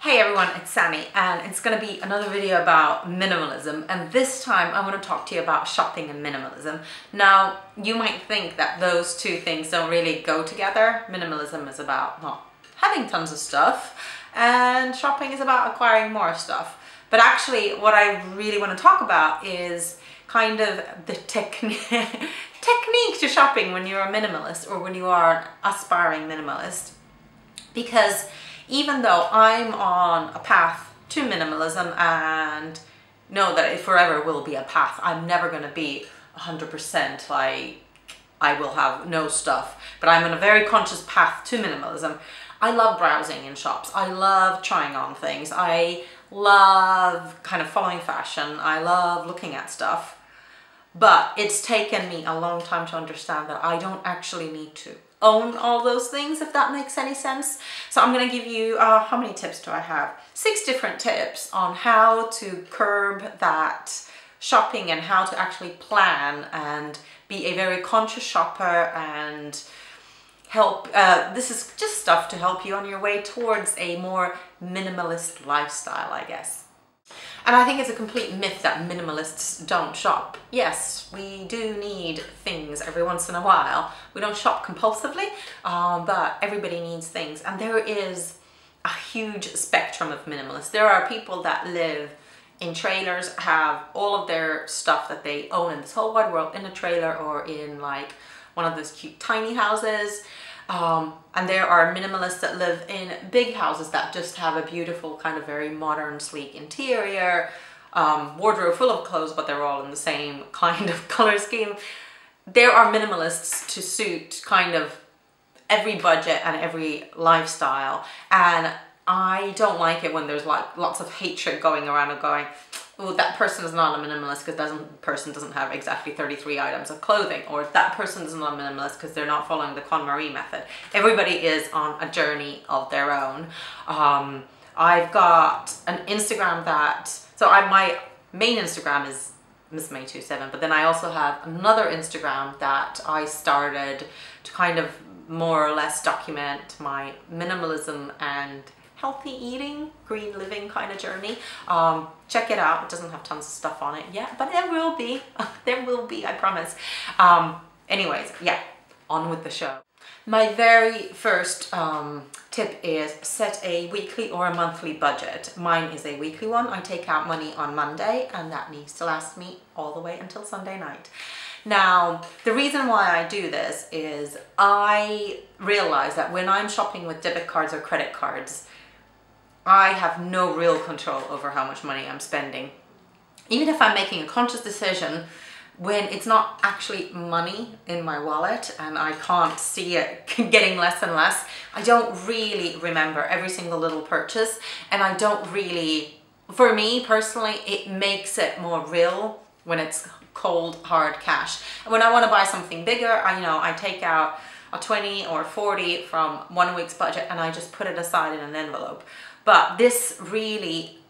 Hey everyone, it's Sanni and it's going to be another video about minimalism, and this time I want to talk to you about shopping and minimalism. Now, you might think that those two things don't really go together. Minimalism is about not having tons of stuff and shopping is about acquiring more stuff. But actually what I really want to talk about is kind of the technique to shopping when you're a minimalist or when you are an aspiring minimalist. Because even though I'm on a path to minimalism and know that it forever will be a path, I'm never going to be 100% like I will have no stuff, but I'm on a very conscious path to minimalism. I love browsing in shops. I love trying on things. I love kind of following fashion. I love looking at stuff, but it's taken me a long time to understand that I don't actually need to own all those things, if that makes any sense. So I'm going to give you, how many tips do I have? 6 different tips on how to curb that shopping and how to actually plan and be a very conscious shopper and help. This is just stuff to help you on your way towards a more minimalist lifestyle, I guess. And I think it's a complete myth that minimalists don't shop. Yes, we do need things every once in a while. We don't shop compulsively, but everybody needs things. And there is a huge spectrum of minimalists. There are people that live in trailers, have all of their stuff that they own in this whole wide world in a trailer or in like one of those cute tiny houses. And there are minimalists that live in big houses that just have a beautiful kind of very modern, sleek interior, wardrobe full of clothes, but they're all in the same kind of color scheme. There are minimalists to suit kind of every budget and every lifestyle. And I don't like it when there's like lots of hatred going around and going, oh, that person is not a minimalist because that person doesn't have exactly 33 items of clothing, or that person is not a minimalist because they're not following the KonMari method. Everybody is on a journey of their own. I've got an Instagram my main Instagram is MissMay27, but then I also have another Instagram that I started to kind of more or less document my minimalism and healthy eating, green living kind of journey. Check it out. It doesn't have tons of stuff on it yet, but there will be. There will be, I promise. Anyways, yeah, on with the show. My very first tip is set a weekly or a monthly budget. Mine is a weekly one. I take out money on Monday and that needs to last me all the way until Sunday night. Now, the reason why I do this is I realize that when I'm shopping with debit cards or credit cards, I have no real control over how much money I'm spending. Even if I'm making a conscious decision, when it's not actually money in my wallet and I can't see it getting less and less, I don't really remember every single little purchase, and I don't really, for me personally, it makes it more real when it's cold, hard cash. And when I want to buy something bigger, I take out a 20 or 40 from 1 week's budget and I just put it aside in an envelope. But this really,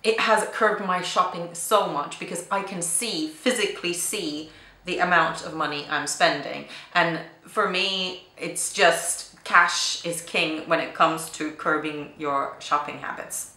it has curbed my shopping so much because I can physically see the amount of money I'm spending. And for me, it's just cash is king when it comes to curbing your shopping habits.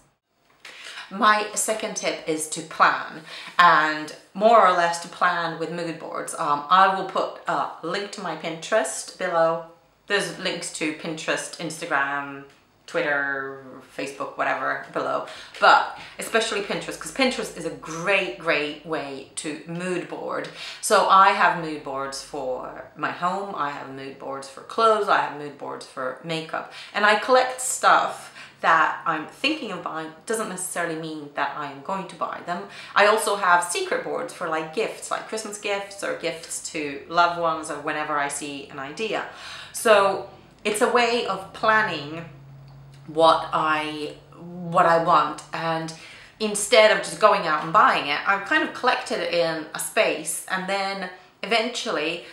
My second tip is to plan, and more or less to plan with mood boards. I will put a link to my Pinterest below. There's links to Pinterest, Instagram, Twitter, Facebook, whatever below, but especially Pinterest, because Pinterest is a great way to mood board. So I have mood boards for my home, I have mood boards for clothes, I have mood boards for makeup, and I collect stuff that I'm thinking of buying. Doesn't necessarily mean that I am going to buy them. I also have secret boards for like gifts, like Christmas gifts or gifts to loved ones, or whenever I see an idea. So it's a way of planning what I want, and instead of just going out and buying it, I've kind of collected it in a space, and then eventually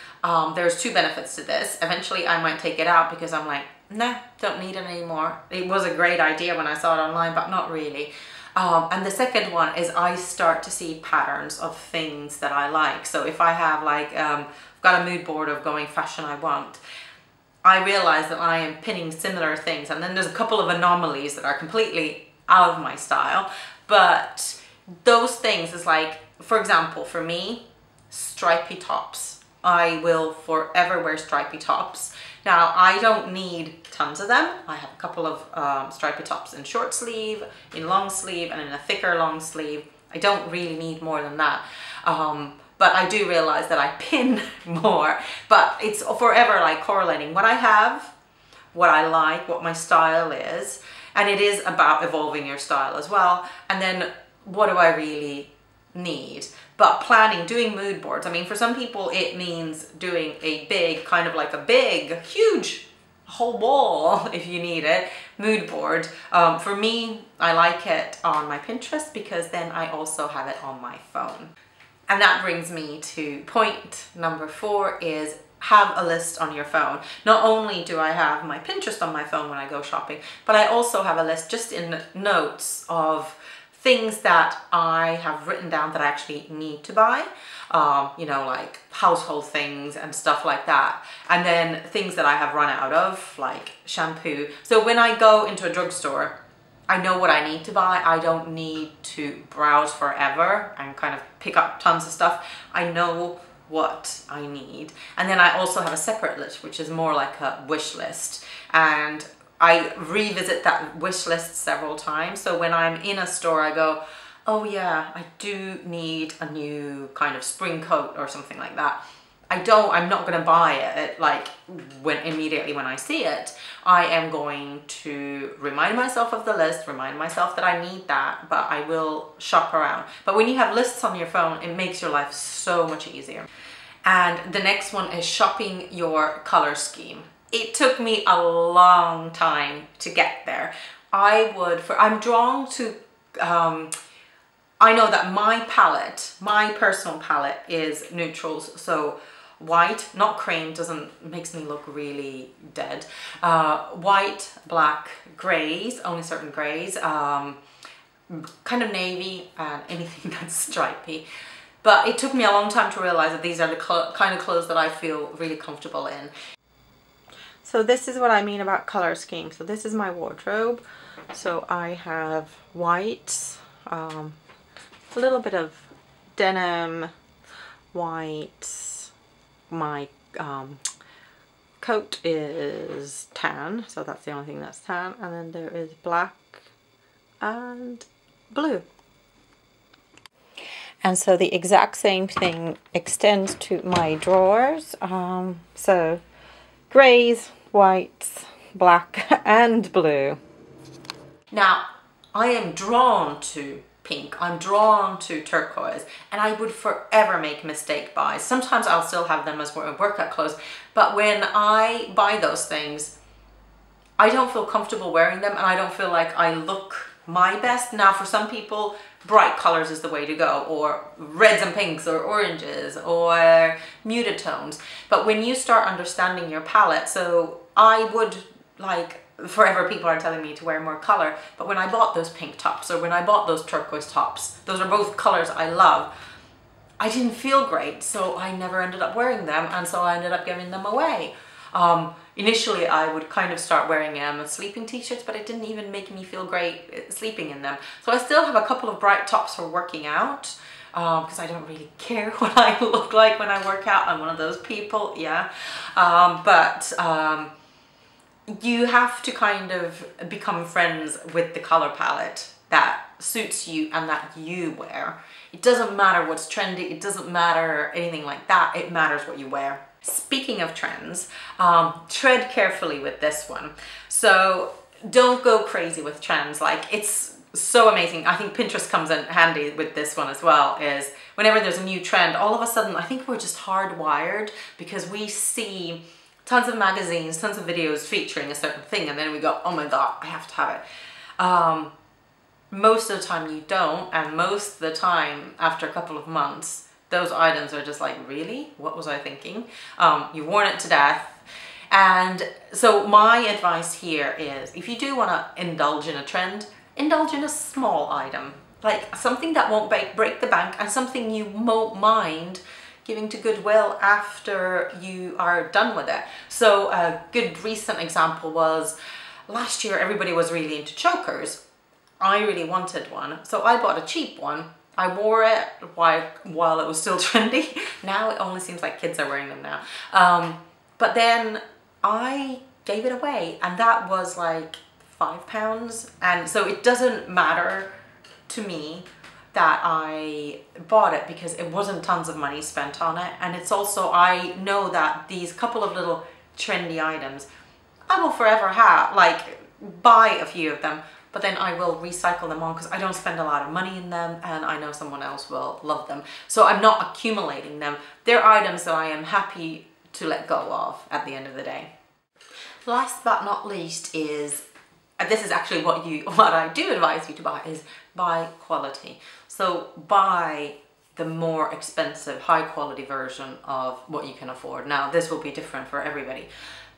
there's 2 benefits to this. Eventually I might take it out because I'm like, nah, don't need it anymore. It was a great idea when I saw it online, but not really. And the second one is I start to see patterns of things that I like. So if I have like, got a mood board of going fashion I want, I realize that I am pinning similar things, and then there's a couple of anomalies that are completely out of my style. But those things is like, for example, for me, stripy tops. I will forever wear stripy tops. Now, I don't need tons of them. I have a couple of stripy tops in short sleeve, in long sleeve, and in a thicker long sleeve. I don't really need more than that. But I do realize that I pin more, but it's forever like correlating what I have, what I like, what my style is, and it is about evolving your style as well. And then what do I really need? But planning, doing mood boards, I mean, for some people it means doing a big, kind of like a big, huge whole wall, if you need it, mood board. For me, I like it on my Pinterest because then I also have it on my phone. And that brings me to point number 4 is have a list on your phone. Not only do I have my Pinterest on my phone when I go shopping, but I also have a list just in notes of things that I have written down that I actually need to buy. You know, like household things and stuff like that. And then things that I have run out of, like shampoo. So when I go into a drugstore, I know what I need to buy. I don't need to browse forever and kind of pick up tons of stuff. I know what I need. And then I also have a separate list, which is more like a wish list. And I revisit that wish list several times. So when I'm in a store, I go, oh yeah, I do need a new kind of spring coat or something like that. I'm not going to buy it like immediately when I see it. I am going to remind myself of the list, remind myself that I need that, but I will shop around. But when you have lists on your phone, it makes your life so much easier. And the next one is shopping your color scheme. It took me a long time to get there. I'm drawn to, I know that my palette, my personal palette is neutrals. So white, not cream, makes me look really dead. White, black, grays, only certain grays, kind of navy, and anything that's stripy. But it took me a long time to realize that these are the kind of clothes that I feel really comfortable in. So this is what I mean about color scheme. So this is my wardrobe. So I have white, a little bit of denim, white. My coat is tan, so that's the only thing that's tan, and then there is black and blue. And so the exact same thing extends to my drawers. So grays, whites, black and blue. Now I am drawn to pink, I'm drawn to turquoise, and I would forever make mistake buys. Sometimes I'll still have them as workout clothes, but when I buy those things, I don't feel comfortable wearing them and I don't feel like I look my best. Now for some people, bright colors is the way to go, or reds and pinks or oranges or muted tones. But when you start understanding your palette, so I would like, forever people are telling me to wear more color, but when I bought those pink tops or when I bought those turquoise tops, those are both colors I love, I didn't feel great, so I never ended up wearing them, and so I ended up giving them away. Initially I would kind of start wearing sleeping t-shirts, but it didn't even make me feel great sleeping in them. So I still have a couple of bright tops for working out, because I don't really care what I look like when I work out. I'm one of those people, yeah. You have to kind of become friends with the color palette that suits you and that you wear. It doesn't matter what's trendy, it doesn't matter anything like that, it matters what you wear. Speaking of trends, tread carefully with this one. So don't go crazy with trends. Like, it's so amazing. I think Pinterest comes in handy with this one as well, is whenever there's a new trend, all of a sudden I think we're just hardwired because we see tons of magazines, tons of videos featuring a certain thing, and then we go, oh my god, I have to have it. Most of the time you don't, and most of the time after a couple of months, those items are just like, really? What was I thinking? You've worn it to death. And so my advice here is, if you do want to indulge in a trend, indulge in a small item, like something that won't break the bank and something you won't mind giving to Goodwill after you are done with it. So a good recent example was last year everybody was really into chokers. I really wanted one. So I bought a cheap one. I wore it while it was still trendy. Now it only seems like kids are wearing them now. But then I gave it away, and that was like £5. And so it doesn't matter to me that I bought it because it wasn't tons of money spent on it. And it's also, I know that these couple of little trendy items, I will forever have, like, buy a few of them, but then I will recycle them on because I don't spend a lot of money in them, and I know someone else will love them. So I'm not accumulating them. They're items that I am happy to let go of at the end of the day. Last but not least is, and this is actually what I do advise you to buy, is buy quality. So buy the more expensive, high quality version of what you can afford. Now, this will be different for everybody,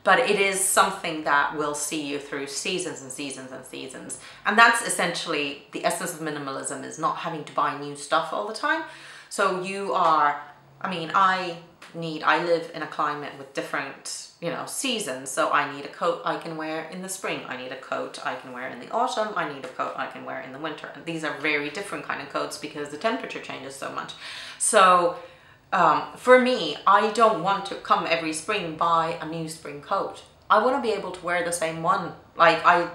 but it is something that will see you through seasons and seasons and seasons. And that's essentially the essence of minimalism, is not having to buy new stuff all the time. So you are, I mean, I live in a climate with different, you know, seasons. So I need a coat I can wear in the spring. I need a coat I can wear in the autumn. I need a coat I can wear in the winter. And these are very different kind of coats because the temperature changes so much. So for me, I don't want to come every spring buy a new spring coat. I want to be able to wear the same one. Like I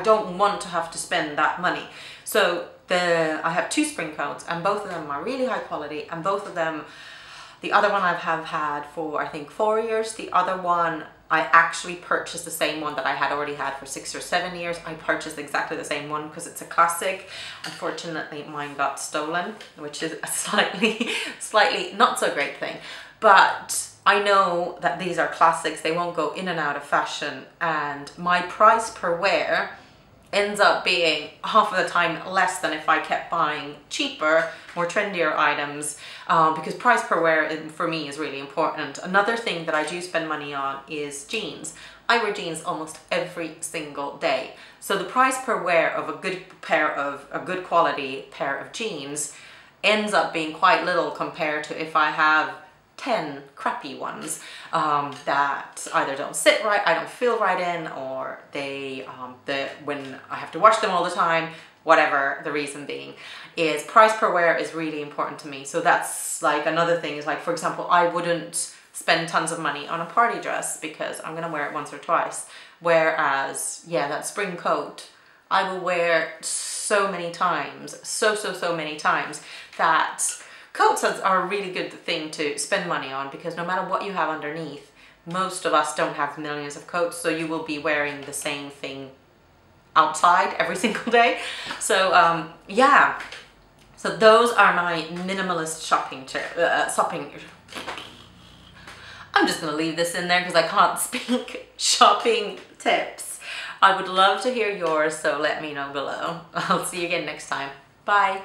don't want to have to spend that money. So I have 2 spring coats, and both of them are really high quality, and both of them, the other one I have had for I think 4 years. The other one, I actually purchased the same one that I had already had for 6 or 7 years. I purchased exactly the same one because it's a classic. Unfortunately, mine got stolen, which is a slightly not so great thing. But I know that these are classics. They won't go in and out of fashion. And my price per wear ends up being half of the time less than if I kept buying cheaper, more trendier items, because price per wear for me is really important. Another thing that I do spend money on is jeans. I wear jeans almost every single day. So the price per wear of a good quality pair of jeans ends up being quite little compared to if I have 10 crappy ones that either don't sit right, I don't feel right in, or when I have to wash them all the time, whatever the reason being, is price per wear is really important to me. So that's like another thing, is like, for example, I wouldn't spend tons of money on a party dress because I'm gonna wear it once or twice. Whereas, yeah, that spring coat, I will wear so many times, so many times, that coats are a really good thing to spend money on, because no matter what you have underneath, most of us don't have millions of coats, so you will be wearing the same thing outside every single day. So yeah, so those are my minimalist shopping I'm just gonna leave this in there because I can't speak shopping tips. I would love to hear yours, so let me know below. I'll see you again next time. Bye.